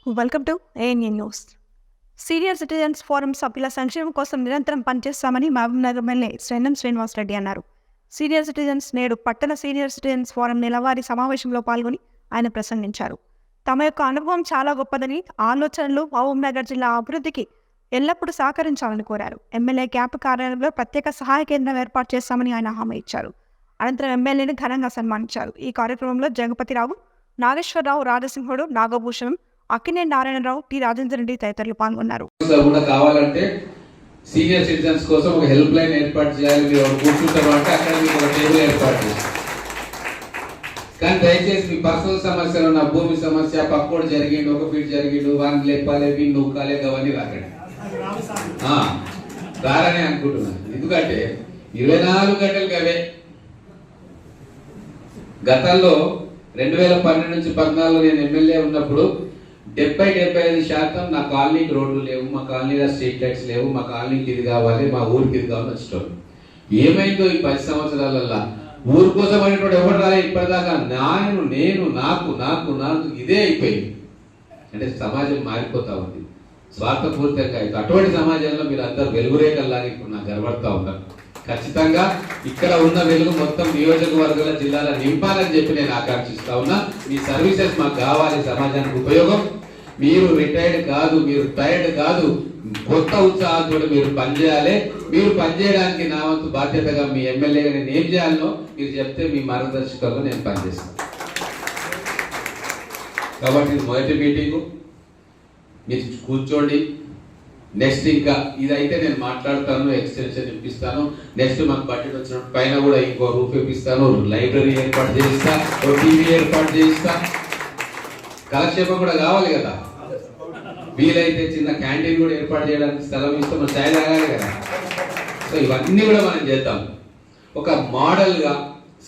Welcome to ANN news. Senior citizens forum సభ్యుల సంక్షేమం కోసం నిరంతరం పనిచేస్తామని మహబూబ్నగర్ ఎమ్మెల్యే శ్రీనివాసరెడ్డి అన్నారు. సీనియర్ సిటిజన్స్ నేడు పట్టణ సీనియర్ సిటిజన్స్ ఫోరం నెలవారీ సమావేశంలో పాల్గొని ఆయన ప్రసంగించారు. తమ యొక్క అనుభవం చాలా గొప్పదని, ఆలోచనలు మహబూబ్నగర్ జిల్లా అభివృద్ధికి ఎల్లప్పుడూ సహకరించాలని కోరారు. ఎమ్మెల్యే క్యాంపు కార్యాలయంలో ప్రత్యేక సహాయ కేంద్రం ఏర్పాటు చేస్తామని ఆయన హామీ ఇచ్చారు. అనంతరం ఎమ్మెల్యేని ఘనంగా సన్మానించారు. ఈ కార్యక్రమంలో జగపతిరావు, నాగేశ్వరరావు, రాజసింహుడు, నాగభూషణం, అక్కినేని నారాయణరావు, టి రాజేంద్ర రెడ్డి తదితరులు పాల్గొన్నారు. కావాలంటే సీనియర్ సిటిజన్స్ కోసం ఒక హెల్ప్ లైన్ ఏర్పాటు చేయాలి. మీరు కూర్చుంటారు అంటే అక్కడ మీకు ఒక టేబుల్ ఏర్పాటు చేస్తారు. కానీ దయచేసి మీ పర్సనల్ సమస్యలు, నా భూమి సమస్య, పక్కోడు జరిగిండు, ఒక ఫీట్ జరిగిండు, వాడిని లేపాలి, వీళ్ళు నూకాలే, అవన్నీ రాకండి. రారని అనుకుంటున్నాను. ఎందుకంటే 24 గంటలకు అవే. గతంలో 2012 నుంచి 2014 నేను ఎమ్మెల్యే ఉన్నప్పుడు 70-75% నా కాలనీకి రోడ్లు లేవు, మా కాలనీలో స్ట్రీట్ లైట్స్ లేవు, మా కాలనీకి ఇది కావాలి, మా ఊరికి ఇది కావాలి వచ్చేటోళ్ళు. ఏమైందో ఈ 10 సంవత్సరాలల్లా ఊరు కోసం అనేటువంటి ఎవరు రాలే ఇప్పటిదాకా. నేను నాకు నాకు నాకు ఇదే అయిపోయింది. అంటే సమాజం మారిపోతా ఉంది స్వార్థపూరితంగా. అటువంటి సమాజంలో మీరు అందరు వెలుగురేకల్లాగా ఇప్పుడు నాకు గర్వపడతా ఉన్నారు. ఖచ్చితంగా ఇక్కడ ఉన్న వెలుగు మొత్తం నియోజకవర్గాల జిల్లాల నింపాలని చెప్పి నేను ఆకాంక్షిస్తా ఉన్నా. మీ సర్వీసెస్ మాకు కావాలి, సమాజానికి ఉపయోగం. మీరు రిటైర్డ్ కాదు, మీరు టైర్డ్ కాదు, కొత్త ఉత్సాహంతో మీరు పనిచేయాలి. మీరు పనిచేయడానికి నా వంతు బాధ్యతగా మీ ఎమ్మెల్యేగా నేను ఏం చేయాలనో మీరు చెప్తే మీ మార్గదర్శకంలో నేను పనిచేస్తాను. కాబట్టి మొదటి మీటింగు మీరు కూర్చోండి. నెక్స్ట్ ఇంకా ఇదైతే నేను మాట్లాడతాను, ఎక్స్టెన్షన్ ఇప్పిస్తాను. నెక్స్ట్ మాకు బడ్జెట్ వచ్చినప్పుడు పైన కూడా ఇంకో రూప్ ఇప్పిస్తాను, లైబ్రరీ ఏర్పాటు చేయిస్తా, టీవీ ఏర్పాటు చేయిస్తా. కాలక్షేపం కూడా కావాలి కదా, వీలైతే చిన్న క్యాంటీన్ కూడా ఏర్పాటు చేయడానికి స్థలం ఇస్తే మన ఛాయ్ తాగాలి కదా. సో ఇవన్నీ కూడా మనం చేద్దాం. ఒక మోడల్గా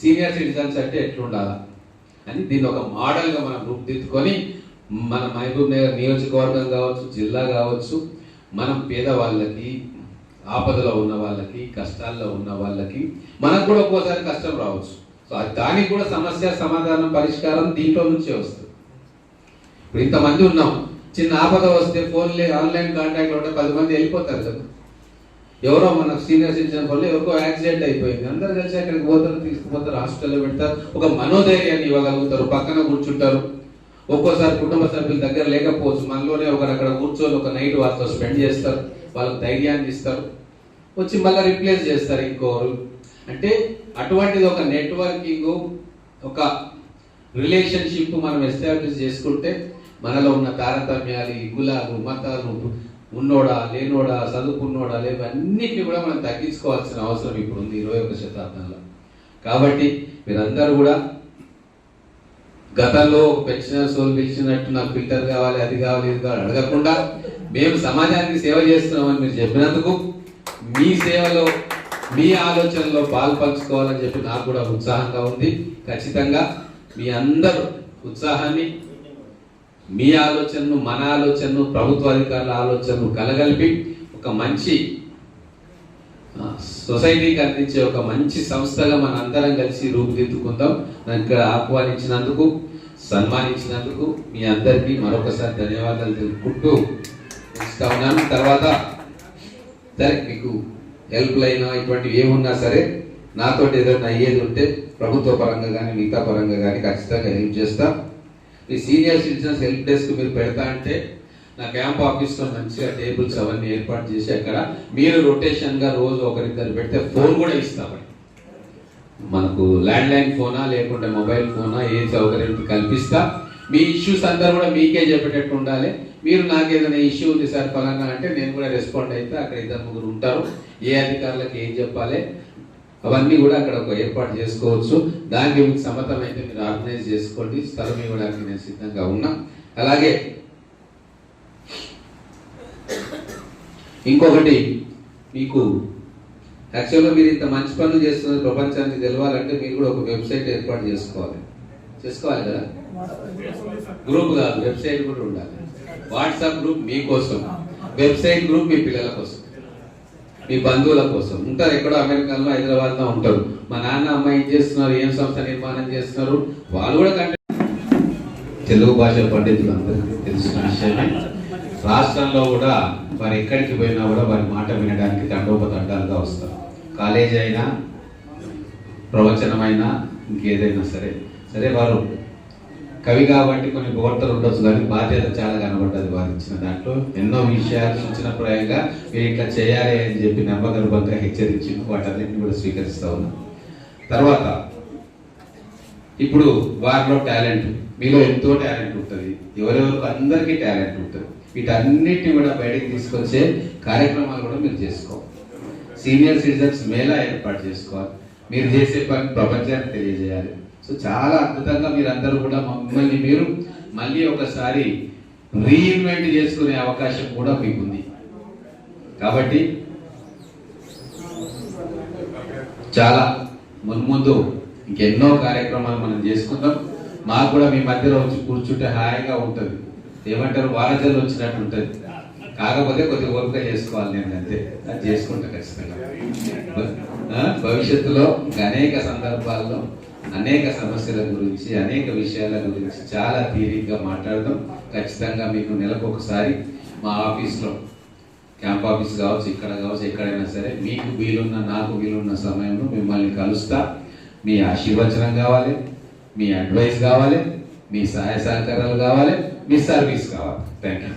సీనియర్ సిటిజన్స్ అంటే ఎట్లుండాలా అని దీన్ని ఒక మోడల్గా మనం రూపుదిద్దుకొని మన మహబూబ్ నగర్ నియోజకవర్గం కావచ్చు, జిల్లా కావచ్చు, మనం పేదవాళ్ళకి, ఆపదలో ఉన్న వాళ్ళకి, కష్టాల్లో ఉన్న వాళ్ళకి, మనకు కూడా ఒక్కోసారి కష్టం రావచ్చు. సో దానికి కూడా సమస్య సమాధానం పరిష్కారం దీంట్లో నుంచే వస్తుంది. ఇప్పుడు ఇంతమంది ఉన్నాం, చిన్న ఆపద వస్తే ఫోన్లే ఆన్లైన్ కాంటాక్ట్లో ఉంటే 10 మంది వెళ్ళిపోతారు కదా. ఎవరో మన సీనియర్ సిటిజన్ వల్ల ఎవరికో యాక్సిడెంట్ అయిపోయింది, అందరు కలిసి అక్కడికి పోతారు, తీసుకుపోతారు, హాస్పిటల్లో పెడతారు, ఒక మనోధైర్యాన్ని ఇవ్వగలుగుతారు, పక్కన కూర్చుంటారు. ఒక్కోసారి కుటుంబ సభ్యుల దగ్గర లేకపోవచ్చు, మనలోనే ఒకరు అక్కడ కూర్చొని ఒక నైట్ వాళ్ళతో స్పెండ్ చేస్తారు, వాళ్ళకి ధైర్యాన్ని ఇస్తారు, వచ్చి మళ్ళీ రిప్లేస్ చేస్తారు ఇంకోరు. అంటే అటువంటిది ఒక నెట్వర్కింగ్, ఒక రిలేషన్షిప్ మనం ఎస్టాబ్లిష్ చేసుకుంటే మనలో ఉన్న తారతమ్యాలు, కులాలు, మతాలు, ఉన్నోడా లేనోడా, చదువుకున్నోడా లేవు, అన్నిటిని కూడా మనం తగ్గించుకోవాల్సిన అవసరం ఇప్పుడు ఉంది 21వ శతాబ్దంలో. కాబట్టి మీరందరూ కూడా గతంలో ఒక పెన్షనర్స్ వాళ్ళు పిలిచినట్టు నాకు ఫిల్టర్ కావాలి, అది కావాలి, ఇది కావాలి అడగకుండా మేము సమాజానికి సేవ చేస్తున్నామని మీరు చెప్పినందుకు మీ సేవలో, మీ ఆలోచనలో పాల్పంచుకోవాలని చెప్పి నాకు కూడా ఉత్సాహంగా ఉంది. ఖచ్చితంగా మీ అందరూ ఉత్సాహాన్ని, మీ ఆలోచనను, మన ఆలోచనను, ప్రభుత్వ అధికారుల ఆలోచనను కలగలిపి ఒక మంచి సొసైటీకి అందించే ఒక మంచి సంస్థగా మన అందరం కలిసి రూపుదిద్దుకుందాం. నన్ను ఇక్కడ ఆహ్వానించినందుకు, సన్మానించినందుకు మీ అందరికీ మరొకసారి ధన్యవాదాలు తెలుపుకుంటూ ఇస్తా ఉన్నాను. తర్వాత సరే మీకు హెల్ప్ లైన్ ఇటువంటివి ఏమున్నా సరే నాతోటి ఏదైనా అయ్యేది ఉంటే ప్రభుత్వ పరంగా కానీ మిగతా పరంగా కానీ ఖచ్చితంగా హెల్ప్ చేస్తా. ఈ సీనియర్ సిటిజన్స్ హెల్ప్ డెస్క్ మీరు పెడతా అంటే నా క్యాంప్ ఆఫీస్లో మంచిగా టేబుల్స్ అవన్నీ ఏర్పాటు చేసి అక్కడ మీరు రొటేషన్గా రోజు ఒకరిద్దరు పెడితే ఫోన్ కూడా ఇస్తామని, మనకు ల్యాండ్ లైన్ ఫోనా లేకుంటే మొబైల్ ఫోనా ఏ సౌకర్యం కల్పిస్తా. మీ ఇష్యూస్ అందరూ కూడా మీకే చెప్పేటట్టు ఉండాలి. మీరు నాకు ఏదైనా ఇష్యూ ఉంది సార్ ఫలానా అంటే నేను కూడా రెస్పాండ్ అయితే అక్కడ 2-3 ఉంటారు, ఏ అధికారులకు ఏం చెప్పాలి అవన్నీ కూడా అక్కడ ఒక ఏర్పాటు చేసుకోవచ్చు. దానికి మీకు సమ్మతం అయితే మీరు ఆర్గనైజ్ చేసుకోండి, స్థలం ఇవ్వడానికి నేను సిద్ధంగా ఉన్నా. అలాగే ఇంకొకటి, మీకు యాక్చువల్గా మీరు ఇంత మంచి పనులు చేస్తున్న ప్రపంచానికి తెలవాలంటే మీరు కూడా ఒక వెబ్సైట్ ఏర్పాటు చేసుకోవాలి కదా. గ్రూప్ కాదు, వెబ్సైట్ కూడా ఉండాలి. వాట్సాప్ గ్రూప్ మీకోసం, వెబ్సైట్ గ్రూప్ మీ పిల్లల కోసం, మీ బంధువుల కోసం ఉంటారు. ఎక్కడో అమెరికాలో, హైదరాబాద్లో ఉంటారు. మా నాన్న అమ్మ ఏం చేస్తున్నారు, ఏం సంస్థ నిర్మాణం చేస్తున్నారు, వాళ్ళు కూడా తెలుగు భాష పండితులు అందరికీ తెలిసిన విషయమే. రాష్ట్రంలో కూడా వారు ఎక్కడికి పోయినా కూడా వారి మాట వినడానికి తండోపతండాలుగా వస్తారు. కాలేజీ అయినా, ప్రవచనమైనా, ఇంకేదైనా సరే సరే వారు కవి కాబట్టి కొన్ని పొగడ్తలు ఉండొచ్చు, కానీ బాధ్యత చాలా కనబడ్డది వారు ఇచ్చిన దాంట్లో. ఎన్నో విషయాలు సూచనప్రాయంగా మీరు ఇట్లా చేయాలి అని చెప్పి నమ్మగర్భంగా హెచ్చరించి వాటన్నింటినీ కూడా స్వీకరిస్తా ఉన్నాం. తర్వాత ఇప్పుడు వారిలో టాలెంట్, మీలో ఎంతో టాలెంట్ ఉంటుంది, ఎవరెవరికి అందరికీ టాలెంట్ ఉంటుంది. వీటన్నిటిని కూడా బయటకు తీసుకొచ్చే కార్యక్రమాలు కూడా మీరు చేసుకోవాలి. సీనియర్ సిటిజన్స్ మేళా ఏర్పాటు చేసుకోవాలి. మీరు చేసే పని ప్రపంచానికి తెలియజేయాలి. సో చాలా అద్భుతంగా మీరందరూ కూడా మిమ్మల్ని మీరు మళ్ళీ ఒకసారి రీఇన్వెంట్ చేసుకునే అవకాశం కూడా మీకు ఉంది. కాబట్టి చాలా మున్ముందు ఇంకెన్నో కార్యక్రమాలు మనం చేసుకుందాం. మాకు కూడా మీ మధ్యలో వచ్చి కూర్చుంటే హాయిగా ఉంటుంది. ఏమంటారు, వారజలు వచ్చినట్టు ఉంటుంది. కాకపోతే కొద్దిగా ఓపిక చేసుకోవాలి. నేను అంతే, అది చేసుకుంటా ఖచ్చితంగా. భవిష్యత్తులో అనేక సందర్భాల్లో అనేక సమస్యల గురించి, అనేక విషయాల గురించి చాలా తీరిగ్గా మాట్లాడదాం. ఖచ్చితంగా మీకు నెలకు ఒకసారి మా ఆఫీస్లో, క్యాంప్ ఆఫీస్ కావచ్చు, ఇక్కడ కావచ్చు, ఎక్కడైనా సరే మీకు వీలున్న, నాకు వీలున్న సమయంలో మిమ్మల్ని కలుస్తా. మీ ఆశీర్వచనం కావాలి, మీ అడ్వైస్ కావాలి, మీ సహాయ సహకారాలు కావాలి, మీ సర్వీస్ కావాలి. Thank you.